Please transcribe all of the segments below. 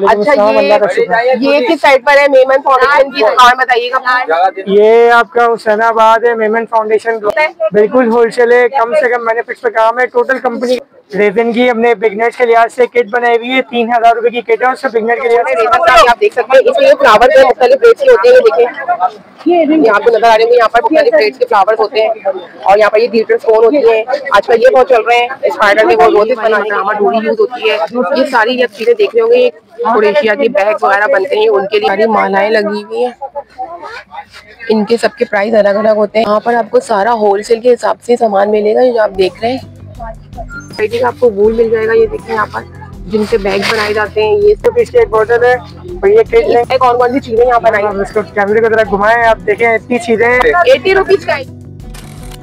अच्छा, ये किस साइड पर है? मेमन फाउंडेशन की दुकान बताइएगा। ये आपका हुसैनाबाद है, मेमन फाउंडेशन बिल्कुल होलसेल है, कम से कम मैंने फिक्स पे काम है। टोटल कंपनी रेजन की अपने बिगनर्स के लिहाज से किट बनाई हुई है, 3000 रुपए की किट है, उससे बिगनर के लिहाज से आप देख सकते हैं। इसमें फ्लावर के मुख्तलिफ रेट्स के होते हैं। देखें यहाँ पे नजर आ रहे हैं, यहाँ पर मुख्तलिफ रेट्स के फ्लावर्स होते हैं और यहाँ पर ये ग्लिटर स्टोन होती है। आजकल ये बहुत चल रहे हैं। स्पाइडर में वो रोजेस बनाने में डोरी यूज होती है। ये सारी आप चीजें देख रहे होंगे, क्रोएशिया की बैग वगैरह बनते हैं, उनके लिए सारी मालाएं लगी हुई हैं। इनके सबके प्राइस अलग अलग होते हैं। यहाँ पर आपको सारा होलसेल के हिसाब से सामान मिलेगा। ये जो आप देख रहे हैं आपको वूल मिल जाएगा। ये देखिए यहाँ पर जिनसे बैग बनाए जाते हैं। ये सब इसकी एक बोतल है, कौन कौन सी चीजें यहाँ बनाई हैं? इसको कैमरे की तरह घुमाएं, आप देखें इतनी चीजें 80 रुपीज का।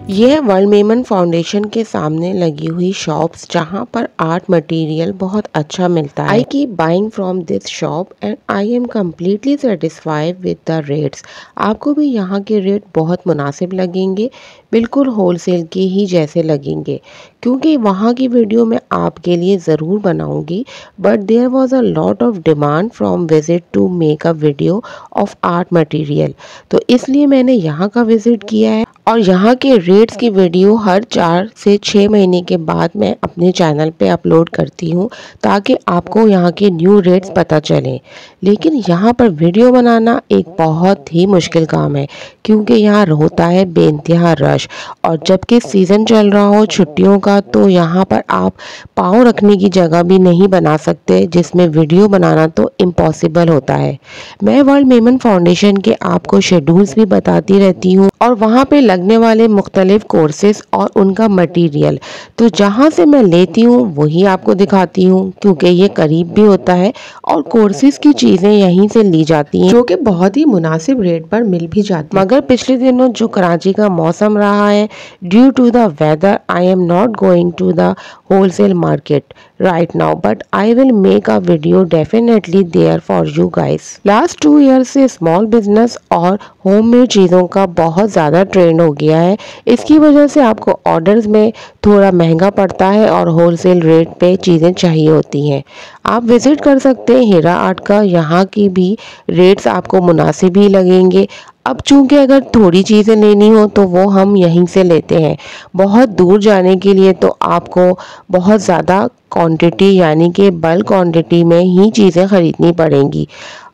यह वर्ल्ड मेमन फाउंडेशन के सामने लगी हुई शॉप्स जहां पर आर्ट मटेरियल बहुत अच्छा मिलता है। I keep buying from this shop and I am completely satisfied with the rates. आपको भी यहाँ के रेट बहुत मुनासिब लगेंगे, बिल्कुल होलसेल के ही जैसे लगेंगे, क्योंकि वहाँ की वीडियो मैं आपके लिए ज़रूर बनाऊंगी, but there was a lot of demand from visit to make a video of art material, तो इसलिए मैंने यहाँ का विजिट किया है। और यहाँ के रेट्स की वीडियो हर 4 से 6 महीने के बाद मैं अपने चैनल पे अपलोड करती हूँ, ताकि आपको यहाँ के न्यू रेट्स पता चलें। लेकिन यहाँ पर वीडियो बनाना एक बहुत ही मुश्किल काम है, क्योंकि यहाँ होता है बेइंतहा रश, और जबकि सीज़न चल रहा हो छुट्टियों का, तो यहाँ पर आप पाँव रखने की जगह भी नहीं बना सकते, जिसमें वीडियो बनाना तो इम्पॉसिबल होता है। मैं वर्ल्ड मेमन फाउंडेशन के आपको शेड्यूल्स भी बताती रहती हूँ और वहाँ पे लगने वाले मुख्तलिफ कोर्सेज और उनका मटेरियल, तो जहाँ से मैं लेती हूँ वही आपको दिखाती हूँ, क्योंकि ये करीब भी होता है और कोर्सेज की चीज़ें यहीं से ली जाती हैं, जो कि बहुत ही मुनासिब रेट पर मिल भी जाती है। मगर पिछले दिनों जो कराची का मौसम रहा है, due to the weather I am not going to the wholesale market right now, but I will make a video definitely there for you guys। Last 2 years से स्मॉल बिजनेस और होममेड चीज़ों का बहुत ज़्यादा ट्रेंड हो गया है। इसकी वजह से आपको ऑर्डर्स में थोड़ा महंगा पड़ता है और होलसेल रेट पे चीज़ें चाहिए होती हैं। आप विज़िट कर सकते हैं हीरा आर्ट का, यहाँ की भी रेट्स आपको मुनासिब ही लगेंगे। अब चूंकि अगर थोड़ी चीज़ें लेनी हो तो वो हम यहीं से लेते हैं, बहुत दूर जाने के लिए तो आपको बहुत ज़्यादा क्वांटिटी यानी कि बल्क क्वांटिटी में ही चीज़ें ख़रीदनी पड़ेंगी।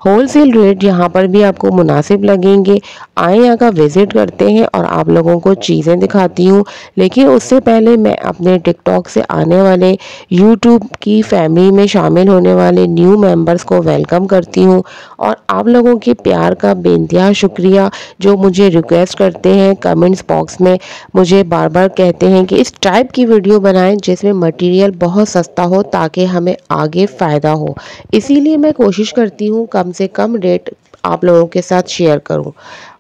होलसेल रेट यहाँ पर भी आपको मुनासिब लगेंगे। आए यहाँ का विज़िट करते हैं और आप लोगों को चीज़ें दिखाती हूँ, लेकिन उससे पहले मैं अपने टिकटॉक से आने वाले यूट्यूब की फैमिली में शामिल होने वाले न्यू मेंबर्स को वेलकम करती हूँ। और आप लोगों के प्यार का बेइंतहा शुक्रिया, जो मुझे रिक्वेस्ट करते हैं कमेंट्स बॉक्स में, मुझे बार बार कहते हैं कि इस टाइप की वीडियो बनाएं जिसमें मटेरियल बहुत सस्ता हो, ताकि हमें आगे फ़ायदा हो। इसीलिए मैं कोशिश करती हूँ कम से कम रेट आप लोगों के साथ शेयर करूं।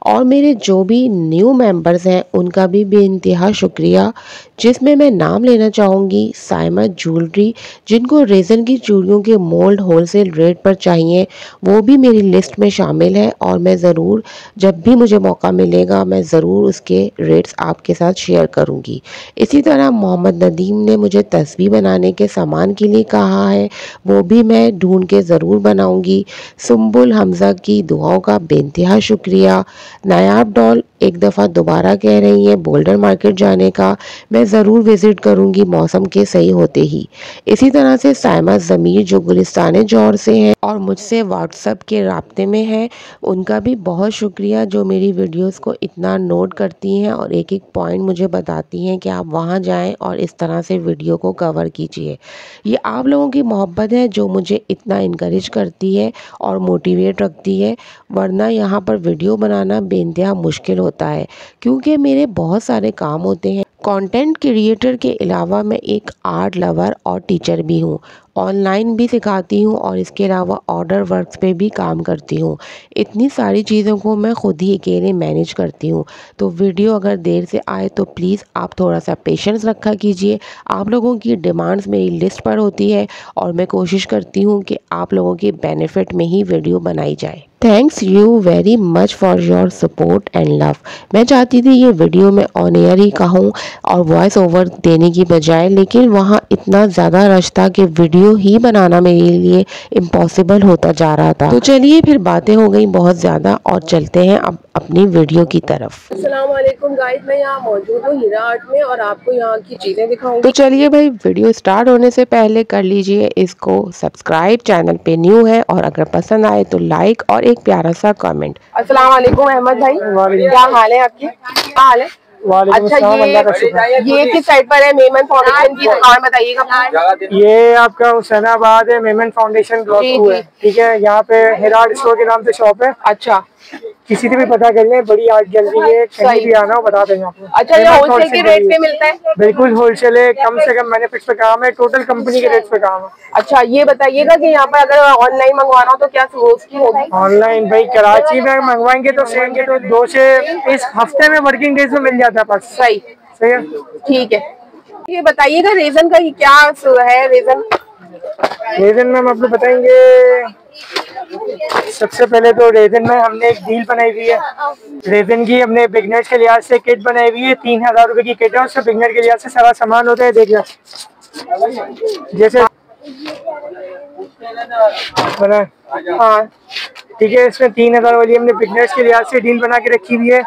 और मेरे जो भी न्यू मेंबर्स हैं उनका भी बेइंतहा शुक्रिया, जिसमें मैं नाम लेना चाहूँगी साइमा ज्वेलरी, जिनको रेज़न की चूड़ियों के मोल्ड होलसेल रेट पर चाहिए, वो भी मेरी लिस्ट में शामिल है। और मैं ज़रूर जब भी मुझे मौका मिलेगा मैं ज़रूर उसके रेट्स आपके साथ शेयर करूँगी। इसी तरह मोहम्मद नदीम ने मुझे तस्वीर बनाने के सामान के लिए कहा है, वो भी मैं ढूंढ के ज़रूर बनाऊँगी। सुम्बुल हमज़ा की दुआओं का बेइंतहा शुक्रिया। नायाब डॉल एक दफ़ा दोबारा कह रही है बोल्डर मार्केट जाने का, मैं ज़रूर विज़िट करूंगी मौसम के सही होते ही। इसी तरह से साइमा ज़मीर जो गुलिस्तान जौहर से हैं और मुझसे व्हाट्सएप के राब्ते में हैं, उनका भी बहुत शुक्रिया, जो मेरी वीडियोस को इतना नोट करती हैं और एक एक पॉइंट मुझे बताती हैं कि आप वहां जाएं और इस तरह से वीडियो को कवर कीजिए। ये आप लोगों की मोहब्बत है जो मुझे इतना इनकरेज करती है और मोटिवेट रखती है, वरना यहाँ पर वीडियो बनाना बेइंतहा मुश्किल होता है, क्योंकि मेरे बहुत सारे काम होते हैं। कंटेंट क्रिएटर के अलावा मैं एक आर्ट लवर और टीचर भी हूँ, ऑनलाइन भी सिखाती हूँ और इसके अलावा ऑर्डर वर्क्स पे भी काम करती हूँ। इतनी सारी चीज़ों को मैं खुद ही अकेले मैनेज करती हूँ, तो वीडियो अगर देर से आए तो प्लीज़ आप थोड़ा सा पेशेंस रखा कीजिए। आप लोगों की डिमांड्स मेरी लिस्ट पर होती है और मैं कोशिश करती हूँ कि आप लोगों के बेनिफिट में ही वीडियो बनाई जाए। Thanks you very much for your support and love. मैं चाहती थी ये वीडियो में ऑन एयर ही कहूँ और वॉइस ओवर देने की बजाय, लेकिन वहाँ इतना ज़्यादा रश था कि वीडियो ही बनाना मेरे लिए इम्पॉसिबल होता जा रहा था। तो चलिए फिर बातें हो गई बहुत ज़्यादा और चलते हैं अब अपनी वीडियो की तरफ। अस्सलाम वालेकुम गाइस, मैं यहाँ मौजूद हूँ हीरा आर्ट में और आपको यहाँ की चीजें दिखाऊंगी। तो चलिए भाई, वीडियो स्टार्ट होने से पहले कर लीजिए इसको सब्सक्राइब, चैनल पे न्यू है, और अगर पसंद आए तो लाइक और एक प्यारा सा कमेंट। अस्सलाम वालेकुम अहमद भाई, क्या हाल है आपके? क्या हाल है? अच्छा, ये किस साइड पर है? मेमन फाउंडेशन की दुकान बताइएगा। ये आपका हुसैनाबाद है, मेमन फाउंडेशन ब्लॉक 2 है, ठीक है। यहाँ पे हीरा आर्ट स्टोर के नाम से शॉप है। अच्छा, किसी से भी पता कर लें, बड़ी आर्ट गैलरी है, कहीं भी आना हो बता देंगे आपको। अच्छा, ये होलसेल के रेट पे मिलता है? बिल्कुल होलसेल है, कम से कम बेनिफिट्स पे काम है, टोटल कंपनी के रेट पे काम है। अच्छा, ये बताइएगा कि यहाँ पर अगर ऑनलाइन मंगवाना हो तो क्या उसकी होगी? ऑनलाइन भाई कराची में मंगवाएंगे तो सेंगे तो 2 से इस हफ्ते में वर्किंग डेज में मिल जाता है पास। सही सही है, ठीक है। ये बताइएगा रीजन का क्या है? रीजन में हम आपको बताएंगे। सबसे पहले तो रेजन में हमने एक डील बनाई हुई है। रेजन की हमने बिगनर्स के लिहाज से किट बनाई हुई है, 3000 रुपए की किट है। उससे बिगनर के लिहाज से सारा सामान होता है। देखिए जैसे बना, हाँ ठीक है। इसमें 3000 वाली हमने बिगनर्स के लिहाज से डील बना के रखी हुई है,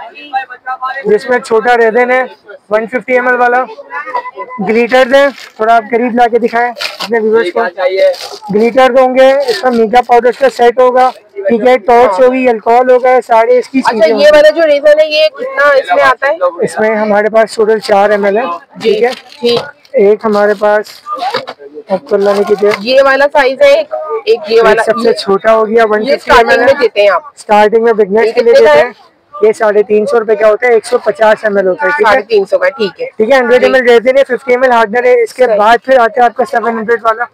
जिसमें छोटा रेजन है 150 ml वाला, ग्लिटर्स है। थोड़ा आप करीब ला के दिखाएं अपने व्यूअर्स को। ग्लिटर होंगे, इसमें मीठा पाउडर का सेट होगा, ठीक है। टॉर्च होगी, अल्कोहल होगा, सारे इसकी चीजें। अच्छा, ये वाला जो रेजन है ये कितना इसमें आता है? इसमें हमारे पास टोटल 4 ml है, ठीक है। ठीक, एक हमारे पास आपको लाने की ये वाला साइज है, एक ये वाला सबसे छोटा हो गया 150 ml में देते हैं आप? स्टार्टिंग में बिगनर्स के लिए देते हैं। ये 350 रुपए का होता है, 150 ml होता है, ठीक है। 350 का, ठीक है। ठीक है, 100 ml रेजिन है, 50 ml हार्डनर है। इसके बाद फिर आता है आपका 700 वाला,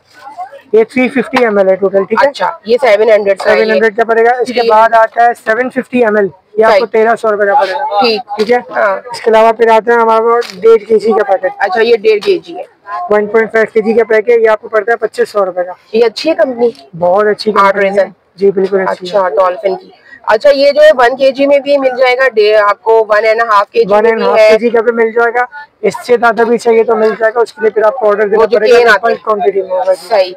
ये 350 ml है टोटल, ठीक है। अच्छा, ये 700 का पड़ेगा। इसके बाद आता है 750 ml, ये आपको 1300 रुपए का पड़ेगा, ठीक है। इसके अलावा फिर आता है हमारा 1.5 kg का पैकेट। अच्छा, ये 1.5 kg है, 1.5 kg का पैकेट, ये आपको पड़ता है 2500 रुपए का। ये अच्छी है कंपनी, बहुत अच्छी कंपनी, जी बिल्कुल। अच्छा, डॉल्फिन की। अच्छा, ये जो है 1 kg में भी मिल जाएगा, आपको 1.5 kg 1.5 kg का भी मिल जाएगा। इससे ज्यादा भी चाहिए तो मिल जाएगा, उसके लिए फिर आपको ऑर्डर देना पड़ेगा क्वांटिटी में। सही,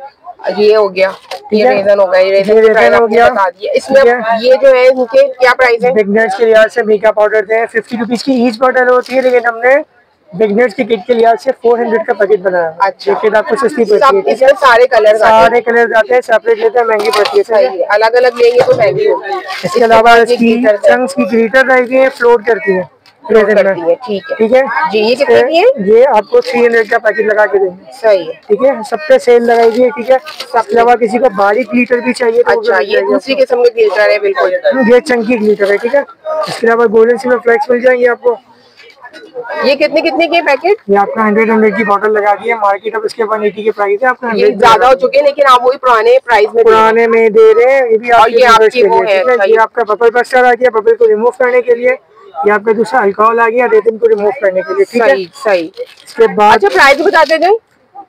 ये हो गया, ये रेजन हो गया, ये रेजन हो गया। इसमें ये जो है इनके क्या प्राइस है? बिगनर्स के लिहाज से मीका पाउडर है 50 रुपीज की ईच बॉटल होती है, लेकिन हमने बिगनर्स की किट के लिहाज से 400 का पैकेट बनाया। अच्छा, किट आपको सस्ती पड़ती है। इसमें सारे कलर आते हैं, सेपरेट लेते हैं, महंगी पड़ती है। अलग अलग लेंगे तो महंगी होगी। इसके अलावा इसकी चंक्स की ग्लिटर रहती है, फ्लोट करती है, ठीक है जी। ये कितने की है? ये आपको 300 का पैकेट लगा के देंगे, सही है, ठीक है। सब पे सेल लगाई हुई है, ठीक है। इसके अलावा किसी को बारीक ग्लिटर भी चाहिए तो अच्छा, ये दूसरी किस्म के ग्लिटर है, बिल्कुल ये चंकी ग्लिटर है, ठीक है। इसके अलावा गोल्डन सिल्वर फ्लेक्स मिल जाएंगे आपको। ये कितने के पैकेट? ये आपका 100 की बोतल लगा दी है। मार्केट अब इसके 180 के प्राइस है, आपका ये ज्यादा हो चुके हैं, लेकिन आप वही पुराने प्राइस में दे रहे हैं। ये भी आपके ये आपका बबल बस्टर आ गया, बबल को रिमूव करने के लिए। ये आपका दूसरा अल्कोहल आ गया, रेजिन को रिमूव करने के लिए, ठीक है। सही। इसके बाद अच्छा, प्राइस बता दें।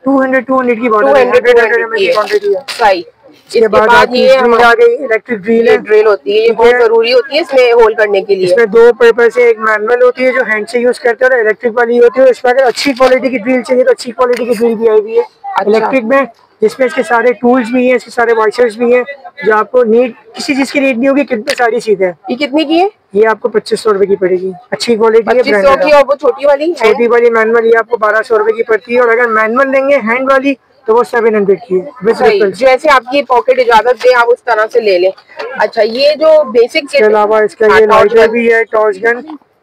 200 की बोतल, 100 ml की क्वांटिटी है, सही। इसके बाद ये आ गई इलेक्ट्रिक ड्रिल होती है, ये बहुत जरूरी होती है इसमें होल करने के लिए। इसमें 2 पर्पस है, एक मैनुअल होती है जो हैंड से यूज करते हैं, और इलेक्ट्रिक वाली होती है। इसमें अगर अच्छी क्वालिटी की ड्रिल चाहिए तो अच्छी क्वालिटी की ड्रिल भी आई हुई है इलेक्ट्रिक में, जिसमें इसके सारे टूल्स भी हैं, इसके सारे वॉइसर्स भी हैं, जो आपको नीड किसी चीज की नीड नहीं होगी। कितनी सारी चीजें। ये कितनी की है? ये आपको 2500 रुपए की पड़ेगी, अच्छी क्वालिटी है, 2500 की। और वो छोटी वाली मैनुअल ये आपको 1200 रुपए की पड़ती है, और अगर मैनुअल लेंगे हैंड वाली तो वो 700 की है। जैसे आपकी पॉकेट इजाजत दे आप उस तरह से ले लें। अच्छा, ये जो बेसिक के अलावा इसका ये लाइटर भी है, टॉर्च गन,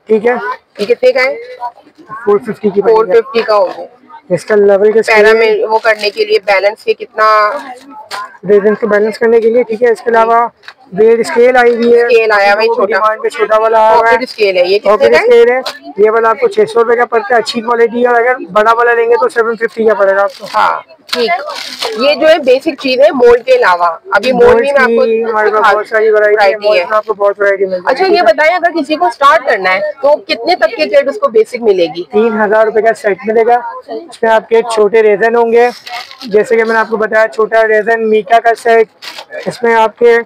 ठीक है। ये कितने का है? 450 की, 450 का होगा। इसका लेवल के पैरा में वो करने के लिए, बैलेंस के कितना रेजिन को बैलेंस करने के लिए, ठीक है। इसके अलावा वेट स्केल आई हुई है, स्केल आया भाई, छोटा वाला है, स्केल है। ये स्केल है, ये वाला आपको 600 रुपए का पड़ता है, अच्छी क्वालिटी है। और अगर बड़ा वाला लेंगे तो 750 का पड़ेगा आपको। हाँ, ठीक। ये जो है बेसिक चीज है, मोल्ड के अलावा अभी मोल्ड भी आपको बहुत सारी वैरायटी है, आपको बहुत वैरायटी मिल जाएगी। अच्छा, ये बताएं अगर किसी को स्टार्ट करना है तो कितने तक के किट उसको बेसिक मिलेगी? 3000 रुपए का सेट मिलेगा। इसमें आपके छोटे रेजन होंगे, जैसे कि मैंने आपको बताया, छोटा रेजन मीका का सेट, इसमें आपके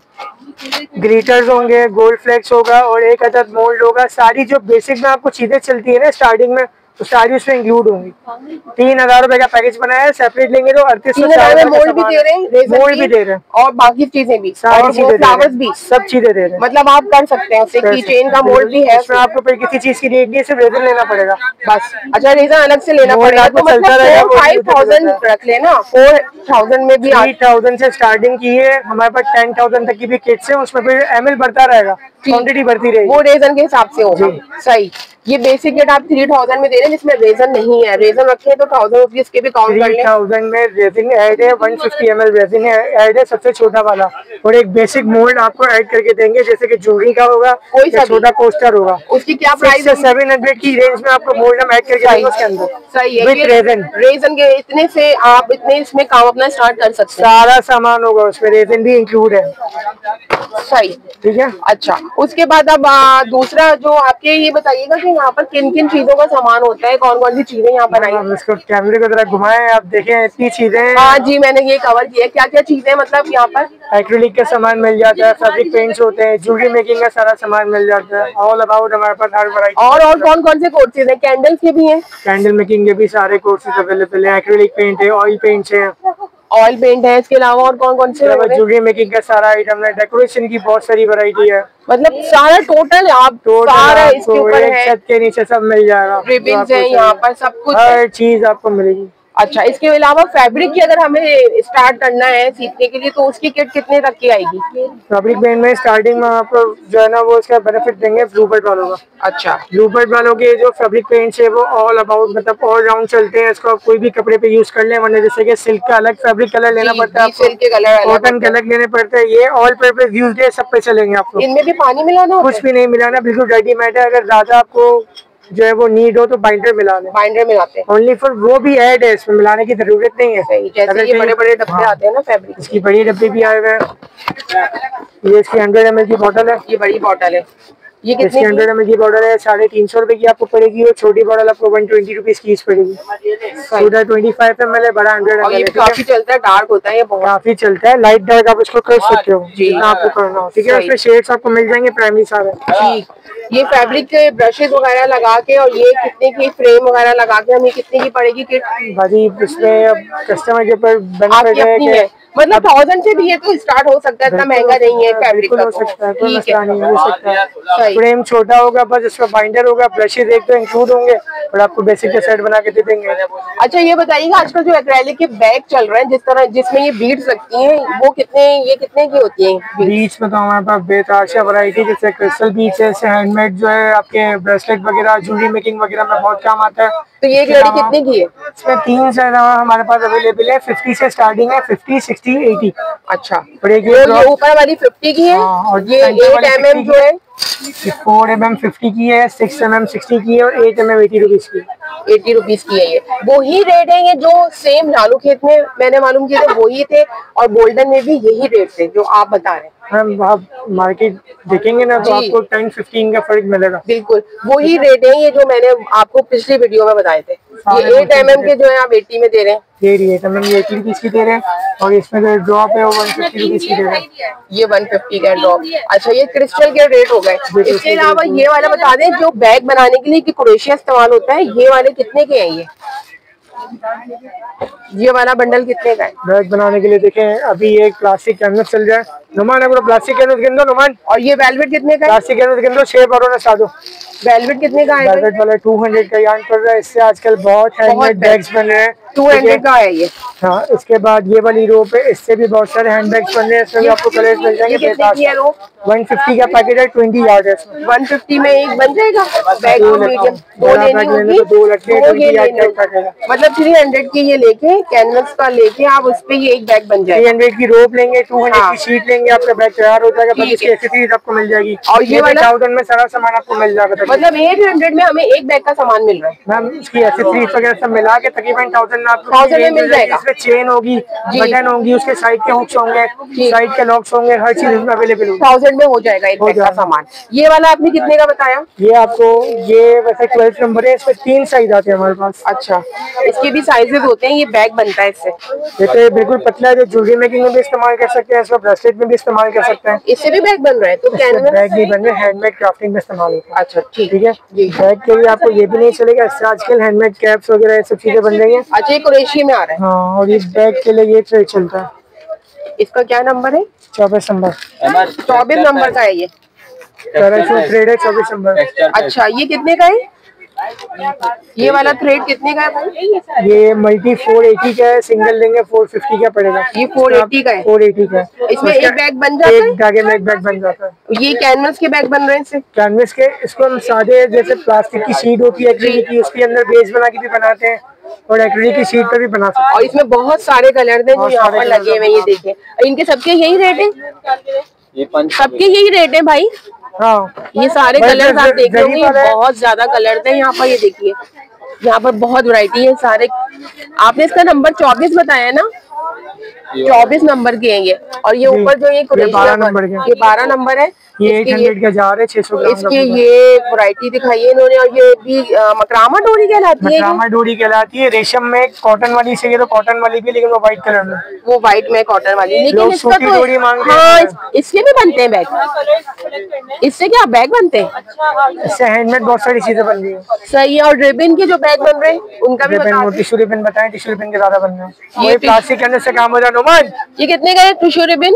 ग्लिटर्स होंगे, गोल्ड फ्लेक्स होगा और एक अदद मोल्ड होगा। सारी जो बेसिक में आपको चीजें चलती है ना स्टार्टिंग में, तो सारी उसमें इंक्लूड होंगी। 3000 रुपए का पैकेज बनाया है, सेपरेट लेंगे तो 3800 मोल्ड भी दे रहे हैं, मोल्ड भी दे रहे हैं और बाकी चीजें भी, सारी चीजें, फ्लावर्स भी, सब चीजें दे रहे हैं। मतलब आप कर सकते हैं उससे। की चेन का मोल्ड भी है उसमें, आपको फिर किसी चीज की रेट नहीं, सिर्फ रेजन लेना पड़ेगा बस। अच्छा, रेजन अलग से लेना पड़ेगा, तो मतलब 5000 रख लेना। 4000 में भी 3000 से स्टार्टिंग की है हमारे पास। 10,000 तक की भी किट्स है, उसमें फिर ML बढ़ता रहेगा, क्वांटिटी बढ़ती रहेगी, वो रेजन के हिसाब से होगा। सही। ये बेसिक किट आप 3000 में दे रहे हैं जिसमें रेजन नहीं है। रेजन रखे तो 1000 रुपीज के भी काउंट कर लें। 3000 में रेजिन ऐड है, 150 ml रेजिन ऐड है, सबसे छोटा वाला, और एक बेसिक मोल्ड आपको ऐड करके देंगे, जैसे कि ज्वेलरी का होगा, कोई छोटा कोस्टर होगा। उसकी क्या प्राइस है? 700 की रेंज में आपको मोल्ड हम ऐड करके देंगे उसके अंदर। सही है। विद रेजिन, रेजन के इतने से आप इतने इसमें काम अपना स्टार्ट कर सकते हैं। सारा सामान होगा उसमें, रेजिन भी इंक्लूड है। सही, ठीक है। अच्छा, उसके बाद अब दूसरा जो आपके ये बताइएगा कि यहाँ पर किन किन चीजों का सामान होता है, कौन कौन सी चीजें यहाँ बनाई है? इसको कैमरे को जरा घुमाएं, आप देखें इतनी चीजें। हाँ जी, मैंने ये कवर किया। क्या क्या चीजें मतलब यहाँ पर? एक्रिलिक का सामान मिल जाता है, फैब्रिक पेंट्स होते हैं, ज्वेलरी मेकिंग का सारा सामान मिल जाता है। ऑल अबाउट हमारे पास हर वैरायटी। और कौन कौन से कोर्सेज हैं? कैंडल्स के भी हैं? कैंडल मेकिंग के भी सारे कोर्सेज अवेलेबल है। एक्रिलिक पेंट है, ऑयल पेंट्स है, ऑयल पेंट है। इसके अलावा और कौन कौन से? ज्वेलरी मेकिंग का सारा आइटम है, डेकोरेशन की बहुत सारी वैरायटी है। मतलब सारा टोटल आप सारा इसके ऊपर है, छत के नीचे सब मिल जाएगा। रिबन्स है यहाँ पर, सब कुछ, हर चीज आपको मिलेगी। अच्छा, इसके अलावा फैब्रिक की अगर हमें स्टार्ट करना है सीखने के लिए तो उसकी किट कितने तक की आएगी? फैब्रिक पेंट में स्टार्टिंग में आपको जो है ना वो उसका बेनिफिट देंगे ब्लूबर्ड वालों का। अच्छा, ब्लूबर्ड वालों के जो फैब्रिक पेंट्स है वो ऑल अबाउट मतलब ऑल राउंड चलते हैं। इसको कोई भी कपड़े पे यूज कर ले, वरना जैसे कि सिल्क का अलग फैब्रिक कलर लेना पड़ता है, सिल्क के कलर, कॉटन के अलग लेने पड़ते हैं। ये ऑल पर्पस यूज है, सब पे चलेंगे आपको। इनमें भी पानी मिलाना? कुछ भी नहीं मिलाना, बिल्कुल रेडी मेड है। अगर ज्यादा आपको जो है वो नीड हो तो बाइंडर मिला लें। बाइंडर मिलाते हैं ओनली फॉर, वो भी ऐड है, इसमें मिलाने की जरूरत नहीं है। जैसे ये बड़े बड़े डब्बे आते हैं ना फैब्रिक, इसकी बड़ी डब्बे भी आए हुए हैं। ये इसकी 100 ml की बोतल है, ये बड़ी बोतल है। ये कितने की? 100 ml की बोतल है, 350 रुपए की आपको पड़ेगी, और छोटी बोतल आपको 120 रुपीज की पड़ेगी। 25 ml है, बड़ा 100 ml है। काफी चलता है, डार्क होता है, ये काफी चलता है, लाइट डार्क आप इसको कर सकते हो जितना आपको करना हो, ठीक है। इसमें शेड्स आपको मिल जाएंगे प्राइमरी सारे। ठीक। ये फैब्रिक के ब्रशेज वगैरह लगा के और ये कितने की फ्रेम वगैरह लगा के हमें कितने की पड़ेगी किट? भाजी इसमें अब कस्टमर के ऊपर बेनिफिट है कि मतलब 1000 से भी ये तो स्टार्ट हो सकता है, इतना महंगा नहीं है फैब्रिक का, हो सकता है, कोई ठीक मसला नहीं हो सकता है। है। फ्रेम छोटा होगा, बस इसका बाइंडर होगा, ब्रशेज एक तो इंक्लूड होंगे और आपको बेसिक के सेट बना के दे देंगे। अच्छा, ये बताइएगा आजकल जो एक्रेलिक के बैग चल रहे हैं जिस तरह जिसमें ये बीड्स लगती हैं, वो ये कितने की होती हैं? बीच में तो हमारे पास बेताशा वैरायटी, जैसे क्रिस्टल बीच है, हैंडमेड जो है आपके ब्रेसलेट वगैरह, ज्वेलरी मेकिंग वगैरह में बहुत काम आता है। तो ये लड़ी कितने की है? इसमें 3 से हमारे पास अवेलेबल है। 50 से स्टार्टिंग है, 50, 60, 80। अच्छा, ये ऊपर वाली 50 की है, और ये 8 mm जो है 4 mm 50 की है, 6 mm 60 की है, और 8 mm 80 रुपीज की। 80 रुपीज की है। ये वही रेट है ये जो सेम लालू खेत में मैंने मालूम किए थे, वही थे, और गोल्डन में भी यही रेट थे जो आप बता रहे हैं। हम आप मार्केट देखेंगे ना तो आपको 10-15 का फर्क मिलेगा। बिल्कुल वही रेट है ये जो मैंने आपको पिछली वीडियो में बताए थे। ये 8 mm के जो है आप 80 में दे रहे हैं। ये 8 mm 80 रुपीज की दे रहे हैं, और इसमें जो ड्रॉप है वो 150 रुपीज की दे रहे हैं। ये 150 का ड्रॉप। अच्छा, ये क्रिस्टल के रेट हो गए। इसके अलावा ये वाला बता दें जो बैग बनाने के लिए क्रोशिया इस्तेमाल होता है, ये वाले कितने के हैं? ये वाला बंडल कितने का है? बैग बनाने के लिए देखें, अभी एक प्लास्टिक कैनवस चल रहा है, नुमान है प्लास्टिक कैनवस गिन दो नुमान। और ये वेलवेट कितने का है? प्लास्टिक कैनवस गिन दो, 6 बारों ने साधो। वेलवेट कितने का है? वेलवेट वाला 200 का यार्न पड़ रहा है। इससे आजकल बहुत हैंडमेड बैग्स बन रहे हैं, 200 का है ये। हाँ, इसके बाद ये वाली रोप है, इससे भी बहुत सारे हैंड बैग्स बन रहे हैं। इसमें भी आपको कलर्स मिल जाएंगे। 150 का पैकेट है, 20 यार्ड है इसमें। 150 में एक बन जाएगा बैग, मीडियम 2 लेनी होगी, 2 लगते हैं, 20 यार्ड का। मतलब 300 की ये लेके कैनवस का लेके आप उस पे ये एक बैग बन जाएगा। 300 की रोप लेंगे, 200 की शीट लेंगे, आपका बैग तैयार हो जाएगा। बस इसकी एक्सेसरीज आपको मिल जाएगी, और ये वाला 1000 में सारा सामान आपको मिल जाएगा। मतलब 800 में हमें एक बैग का सामान मिल रहा है मैम। इसकी एक्सेसरीज वगैरह सब मिला के तकरीबन 1000 में मिल जाएगा। इसमें चेन होगी, बटन होंगी, उसके साइड के हुक्स होंगे, साइड के लॉक्स होंगे, हर चीज इसमें अवेलेबल होगी। 1000 में हो जाएगा एक बैग का सामान। ये वाला आपने कितने का बताया? ये आपको ये वैसे 12 नंबर है, इसमें 3 साइज आते हैं हमारे पास। अच्छा, इसके भी साइजेस होते हैं। ये बैग बनता है इससे। ये तो बिल्कुल पतला है, जो ज्वेलरी मेकिंग में भी इस्तेमाल कर सकते हैं, इसको ब्रेसलेट में भी इस्तेमाल कर सकते हैं। इससे भी बैग बन रहा है? तो बैग नहीं बन रहे, हैंडमेड क्राफ्टिंग में इस्तेमाल होता है। अच्छा ठीक है। बैग के लिए आपको ये भी नहीं चलेगा, इससे आजकल हैंडमेड कैप्स वगैरह ये सब चीजें बन रही हैं। अच्छा, ये कुरैशी में आ रहा है। हाँ, और इस बैग के लिए ये ट्रेड चलता है। इसका क्या नंबर है? 24 नंबर। 24 नंबर का है ये। ट्रेड है 24 नंबर। अच्छा, ये कितने का है? ये वाला थ्रेड कितने का है भाई? ये मल्टी 480 का है, सिंगल लेंगे 450 का पड़ेगा। ये 480 का है। 480 का। इसमें एक बैग बन जाता है? एक धागे में एक बैग बन जाता है। ये कैनवस के बैग बन रहे हैं इससे? कैनवस के, इसको हम सादे जैसे प्लास्टिक की शीट होती है एक्रिलिक की, उसके अंदर बेस बना के भी बनाते हैं और एक्रिलिक की शीट पर भी बना सकते हैं। और इसमें बहुत सारे कलर हैं जो यहाँ पर लगे हुए हैं। ये देखिए, इनके सबके यही रेट है? सबके यही रेट है भाई? हाँ, ये सारे कलर्स आप देख रहे होंगे, बहुत ज्यादा कलर हैं यहाँ पर। ये देखिए, यहाँ पर बहुत वैरायटी है सारे। आपने इसका नंबर 24 बताया ना? 24 नंबर के हैं ये। और ये ऊपर जो ये 12 नंबर के, ये 12 नंबर है। ये 800 का जार है, 600 ग्राम। इसकी ये वैरायटी दिखाई है इन्होंने। और ये भी मकरामा डोरी कहलाती है। मकरामा डोरी कहलाती है। रेशम में कॉटन वाली चाहिए तो कॉटन वाली भी, लेकिन वो व्हाइट कलर में। वो व्हाइट में कॉटन वाली, लेकिन इसका तो डोरी मांगते हैं। हाँ, इसके भी बनते हैं बैग। इससे क्या बैग बनते हैं? इससे हैंडमेड बहुत सारी चीजें बन रही है। सही है। और रिबन के जो बैग बन रहे हैं उनका भी बता दो। टिश्यू रिबन बताएं, टिश्यू रिबन के ज्यादा बन रहे हैं। ये प्लास्टिक के अंदर से काम हो जाए। नुमान, ये कितने का है टिश्यू रिबन?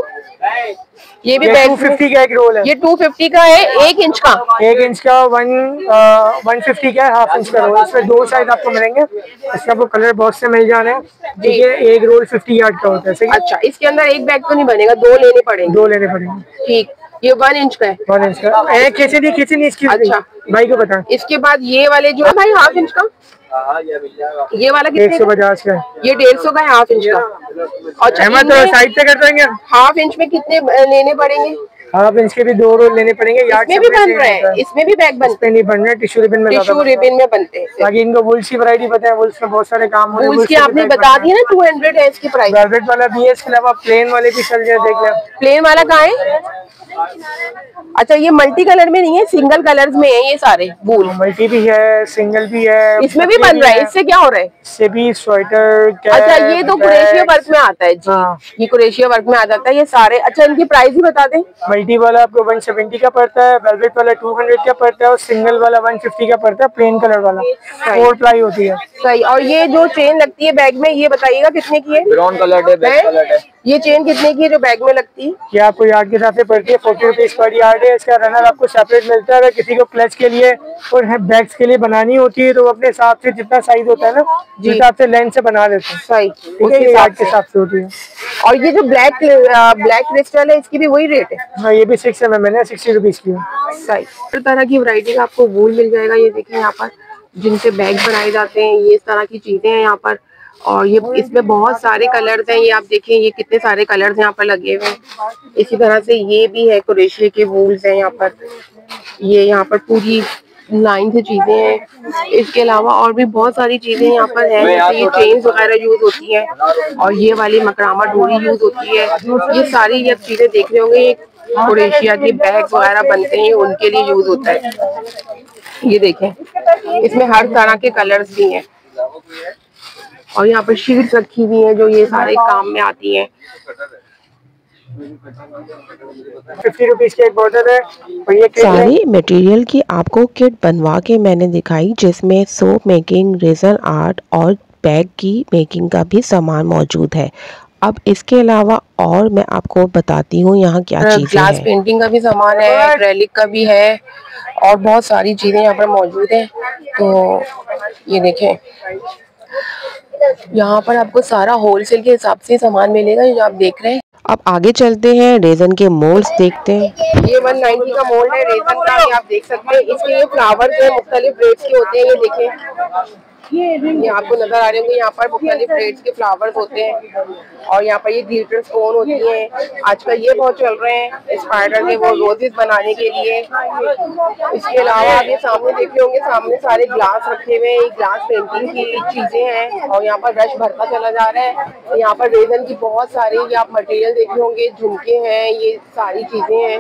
ये भी बैग 250 का एक रोल है। ये 250 का है। 1 इंच का? 1 इंच का 150 का है, हाफ इंच का रोल। इसमें 2 साइज आपको मिलेंगे। इसके आपको कलर बहुत से मिल जाने हैं। ठीक है, एक रोल 50 यार्ड का होता है। अच्छा, इसके अंदर एक बैग तो नहीं बनेगा, 2 लेने पड़ेंगे? 2 लेने पड़ेंगे। ठीक। ये 1 इंच का है? 1 इंच का। एक खींचे नहीं इसकी। अच्छा, भाई को बता। इसके बाद ये वाले जो भाई हाफ इंच का, ये वाला कितने? 150 का। ये 150 का है हाफ इंच का। अच्छा, तो साइड से कर देंगे। हाफ इंच में कितने लेने पड़ेंगे? हाफ इंच के भी 2 रोल लेने पड़ेंगे। इसमें भी बन रहे हैं? इसमें भी बैग बनते नहीं बन रहे, टिश्यू रिबन में। टिश्यू रिबन में बनते हैं। बाकी इनको वुल्स की वैरायटी बताएं। वुल्स में बहुत सारे काम होते हैं। वुल्स की आपने बता दिया ना, 200 है इसकी प्राइस। वेलवेट वाला भी है, इसके अलावा प्लेन वाले भी चल जाए। देख लें, प्लेन वाला कहाँ है? अच्छा, ये मल्टी कलर में नहीं है, सिंगल कलर्स में है ये सारे वूल। मल्टी भी है, सिंगल भी है। इसमें भी बन रहा है। इससे क्या हो रहा है? इससे भी स्वेटर। अच्छा, ये तो कुरेशिया वर्क में आता है जी। ये कुरेशिया वर्क में आ जाता है ये सारे। अच्छा, इनकी प्राइस ही बता दें। मल्टी वाला आपको 170 का पड़ता है, वेलवेट वाला 200 का पड़ता है, और सिंगल वाला 150 का पड़ता है। प्लेन कलर वाला 4 प्लाई होती है। सही। और ये जो चेन लगती है बैग में, ये बताइएगा कितने की है? ब्राउन कलर है। ये चेन कितने की है जो बैग में लगती है? ये आपको यार्ड के हिसाब से पड़ती है। 40 रुपीज पर यार्ड है। इसका रनर आपको सेपरेट मिलता है। अगर किसी को क्लच के लिए और बैग्स के लिए बनानी होती है तो वो अपने हिसाब से जितना साइज होता है ना, जिस हिसाब से लेंथ से बना देते हैं। सही। उसके यार्ड के हिसाब से होती है। और ये जो ब्लैक क्रिस्टल है, इसकी भी वही रेट है? हाँ, ये भी 6 mm है, 60 रुपीज की। सही। हर तरह की वैरायटी का आपको वूल मिल जाएगा। ये देखिए यहाँ पर जिनसे बैग बनाए जाते हैं, ये इस तरह की चीजें हैं यहाँ पर। और ये इसमें बहुत सारे कलर्स हैं। ये आप देखें, ये कितने सारे कलर्स यहाँ पर लगे हुए हैं। इसी तरह से ये भी है, कुरेशिया के वूल्स हैं यहाँ पर। ये यहाँ पर पूरी लाइन से चीजें हैं। इसके अलावा और भी बहुत सारी चीजें यहाँ पर हैं, जैसे ये चेन्स वगैरह यूज होती हैं, और ये वाली मकरामा डोरी यूज होती है। ये सारी ये चीजें देख रहे होंगे, कुरेशिया के बैग वगैरह बनते हैं, उनके लिए यूज होता है। ये देखें, इसमें हर तरह के कलर्स भी हैं। और यहाँ पर शीट्स रखी हुई हैं जो ये सारे काम में आती हैं। 50 रुपीज की एक बॉर्डर है। और ये सारी मटेरियल की आपको किट बनवा के मैंने दिखाई, जिसमें सोप मेकिंग, रेजन आर्ट और बैग की मेकिंग का भी सामान मौजूद है। अब इसके अलावा और मैं आपको बताती हूँ यहाँ क्या चीजें हैं। ग्लास पेंटिंग का भी सामान है, एक्रेलिक का भी है, और बहुत सारी चीजें यहाँ पर मौजूद हैं। तो ये देखें, यहाँ पर आपको सारा होलसेल के हिसाब से सामान मिलेगा जो आप देख रहे हैं। अब आगे चलते हैं, रेजन के मोल्ड्स देखते हैं। ये 190 का मोल्ड है रेजन का, ये आप देख सकते हैं। इसके ये फ्लावर जो मुख्तलिफ रेट्स के होते हैं। ये देखें, ये आपको नजर आ रहे होंगे, यहाँ पर मुख्तलिफ रेट्स के फ्लावर्स होते हैं। और यहाँ पर ये ग्लिटर स्टोन होती है, आजकल ये बहुत चल रहे हैं स्पाइडर के वो रोजेस बनाने के लिए। इसके अलावा आप ये सामने देखे होंगे, सामने सारे ग्लास रखे हुए हैं, ग्लास पेंटिंग की चीजें हैं और यहाँ पर रश भरता चला जा रहा है। यहाँ पर रेजन की बहुत सारी ये आप मटेरियल देखे होंगे, झुमके हैं, ये सारी चीजें हैं।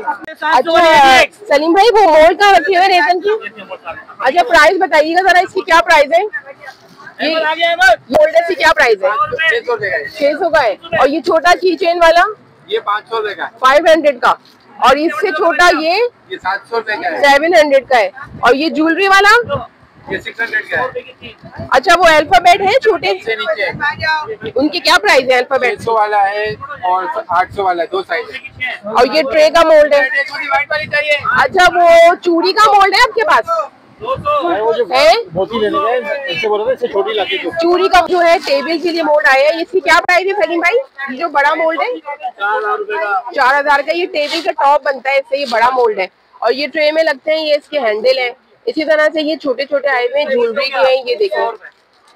अच्छा सलीम भाई, वो मोल्ड कहाँ रखे हुए रेजन की? अच्छा प्राइस बताइएगा जरा, इसकी क्या प्राइस है? ये मोल्ड की क्या प्राइस है? 600 का है। और ये छोटा की चेन वाला ये 500 रुपए का, 500 का। और इससे छोटा ये 700 रुपए का है, 700 का है। और ये ज्वेलरी वाला ये 600 का है। अच्छा वो अल्फाबेट है छोटे से नीचे, उनकी क्या प्राइस है? अल्फाबेट 600 वाला है और 800 वाला है, दो साइज। और ये ट्रे का मोल्ड है। व्हाइट वाली चाहिए? अच्छा वो चूड़ी का मोल्ड है आपके पास है? चूड़ी का जो है टेबल के लिए मोल्ड आया है, इसकी क्या प्राइस है सलीम भाई? ये जो बड़ा मोल्ड है 4000 का, ये टेबल का टॉप बनता है इससे, ये बड़ा मोल्ड है। और ये ट्रे में लगते हैं, ये इसके हैंडल है। इसी तरह से ये छोटे छोटे आए हुए ज्वेलरी के हैं, ये देखो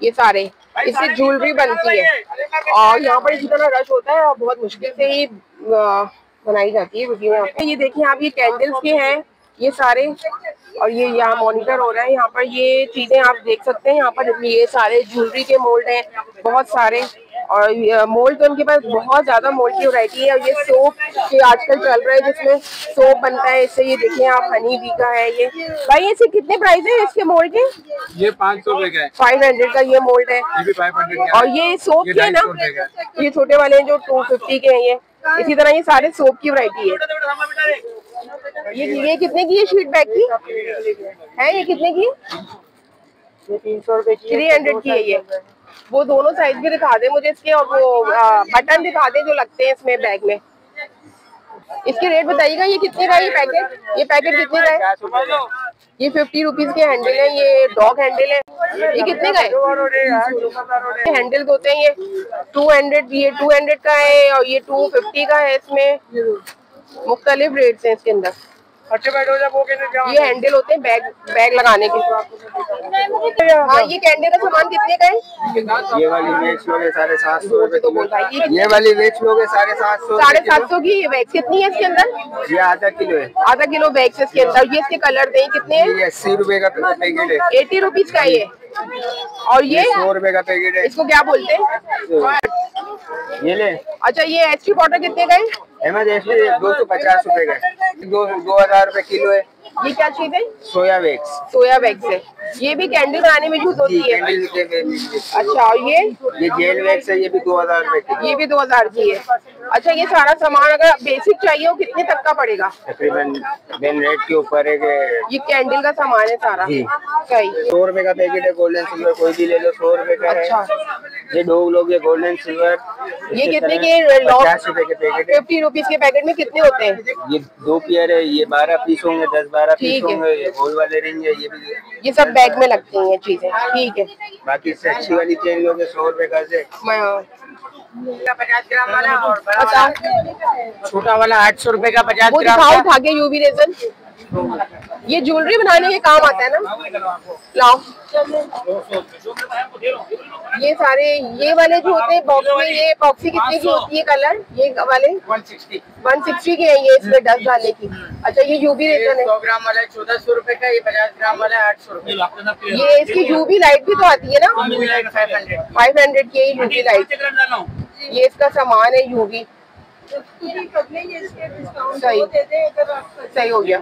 ये सारे, इससे ज्वेलरी बनती है। और यहाँ पर इसी तरह रश होता है और बहुत मुश्किल से ही बनाई जाती है वीडियो। यहाँ पे ये देखिए आप, ये कैंडल्स के हैं ये सारे। और ये यहाँ मॉनिटर हो रहा है, यहाँ पर ये चीजें आप देख सकते हैं। यहाँ पर ये सारे ज्वेलरी के मोल्ड हैं बहुत सारे, और मोल्ड तो उनके पास बहुत ज्यादा मोल्ड की वैरायटी है। और ये सोप के आजकल चल रहा है जिसमें सोप बनता है इससे, ये देखिए आप हनी बी का है ये। भाई इसके कितने प्राइस है इसके मोल्ड के? ये 500 रुपए का है, 500 का ये मोल्ड है। ये भी 500 का। और ये सोप के है ना, ये छोटे वाले हैं जो 250 के हैं ये। इसी तरह ये सारे सोप की वैरायटी है। ये कितने की है शीट बैग की है? ये कितने की? ये 300 रुपए की, 300 की है ये। वो दोनों साइज भी दिखा दे मुझे इसके, और वो बटन दिखा दे जो लगते हैं इसमें बैग में। इसके रेट बताइएगा, ये कितने का है ये पैकेट? ये पैकेट कितने का है? ये 50 रुपीज के हैंडल है, ये डॉग हैंडल है। ये कितने का है? हैंडल होते हैं ये 200, ये 200 का है और ये 250 का है। इसमें मुख्तलिफ रेट्स हैं इसके अंदर। अच्छा बैठो जब वो ये हैंडल होते हैं बैग लगाने के। हाँ ये कैंडल का सामान कितने का है? ये वाली बेच लोगे 750 रुपए तो बोल भाई, ये वाली बेच लोगे 750। 750 की बैग कितनी है इसके अंदर? ये आधा किलो है, आधा किलो बैग से इसके अंदर। ये इसके कलर दें कितने हैं? ये 80 रुपए का पैकेट है, 80 रुपीज का ये। और ये 100 रुपए का पैकेट है। इसको क्या बोलते हैं? ये ले। अच्छा ये एचपी पाउडर कितने का है? एमएसपी 250 रुपए का है, 2000 रुपए किलो है। ये क्या चीज है? सोया वैक्स, सोया वैक्स है। ये भी कैंडल बनाने में यूज होती है। अच्छा और ये जेल वैक्स है, ये भी 2000 रुपए की, ये भी 2000 की है। अच्छा ये सारा सामान अगर बेसिक चाहिए हो कितने तक का पड़ेगा? तकरीबन मेन रेट के ऊपर है कि ये कैंडल का सामान है सारा सही। 100 रुपए का पैकेट है, गोल्डन सिल्वर कोई भी ले लो 100 रुपए का है। अच्छा ये दो लोग ये गोल्डन सिल्वर, ये कितने के? 50 रुपए के पैकेट है। 50 रुपीज के पैकेट में कितने होते हैं? ये 2 पेयर है, ये 12 पीस होंगे, 10-12 पीस ठीक है। होंगे। ये गोल वाले रिंग है, ये भी, ये सब बैग में लगती हैं ये चीजें, ठीक है। बाकी इससे अच्छी वाली चेन लोगे 100 रुपए का से। 50 ग्राम वाला और बड़ा छोटा वाला 800 रुपए का 50 वो ग्राम दिखाओ उठा के यूवी रेजन। ये ज्वेलरी बनाने के काम आता है ना? लाओ ये सारे, ये वाले जो होते हैं बॉक्स में, ये बॉक्सी कितने की होती है कलर? ये वाले 160 के हैं ये, इसमें 10 डालने की। अच्छा ये यूवी रेजन है, 100 ग्राम वाला 1400 रुपए का, ये 50 ग्राम वाला 800 रुपए। ये इसकी यूवी लाइट भी तो आती है ना? 500 की है यूवी लाइट। ये इसका सामान है यूवी। सही सही हो गया।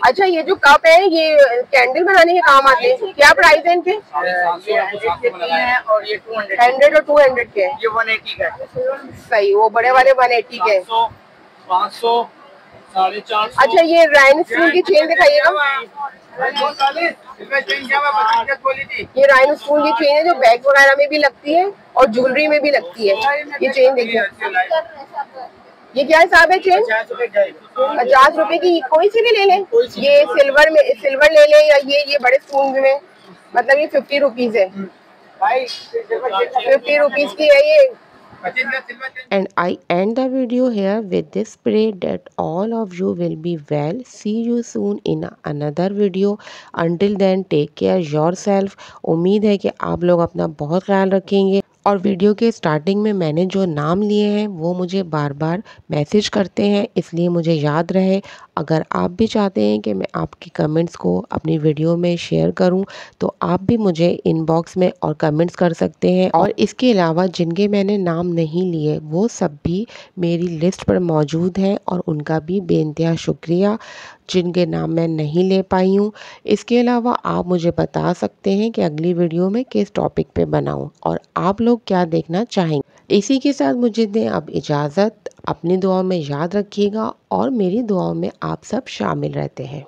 अच्छा ये जो कप है ये कैंडल बनाने के काम आते हैं, क्या प्राइस है इनके? और ये 100 और 200 के हैं। ये 180 का है। सही, वो बड़े वाले 180 के हैं। 500, 450। अच्छा ये राइन स्पून की चेन दिखाइएगा। ये राइन स्पून की चेन है जो बैग वगैरह में भी लगती है और ज्वेलरी में भी लगती है। ये चेन देखिए, ये क्या हिसाब है चेन? 50 रुपए की, कोई सी भी ले लें। ये सिल्वर में, सिल्वर ले लें, या ये बड़े स्पून में, मतलब ये 50 रुपीज है। 50 रुपीज की है ये। And I end the video here with this pray that all of you will be well. See you soon in another video. Until then take care yourself. उम्मीद है कि आप लोग अपना बहुत ख्याल रखेंगे और वीडियो के स्टार्टिंग में मैंने जो नाम लिए हैं वो मुझे बार बार मैसेज करते हैं, इसलिए मुझे याद रहे। अगर आप भी चाहते हैं कि मैं आपकी कमेंट्स को अपनी वीडियो में शेयर करूं तो आप भी मुझे इनबॉक्स में और कमेंट्स कर सकते हैं। और इसके अलावा जिनके मैंने नाम नहीं लिए वो सब भी मेरी लिस्ट पर मौजूद हैं और उनका भी बेइंतहा शुक्रिया जिनके नाम मैं नहीं ले पाई हूँ। इसके अलावा आप मुझे बता सकते हैं कि अगली वीडियो में किस टॉपिक पे बनाऊँ और आप लोग क्या देखना चाहेंगे। इसी के साथ मुझे दें अब इजाज़त। अपनी दुआओं में याद रखिएगा और मेरी दुआओं में आप सब शामिल रहते हैं।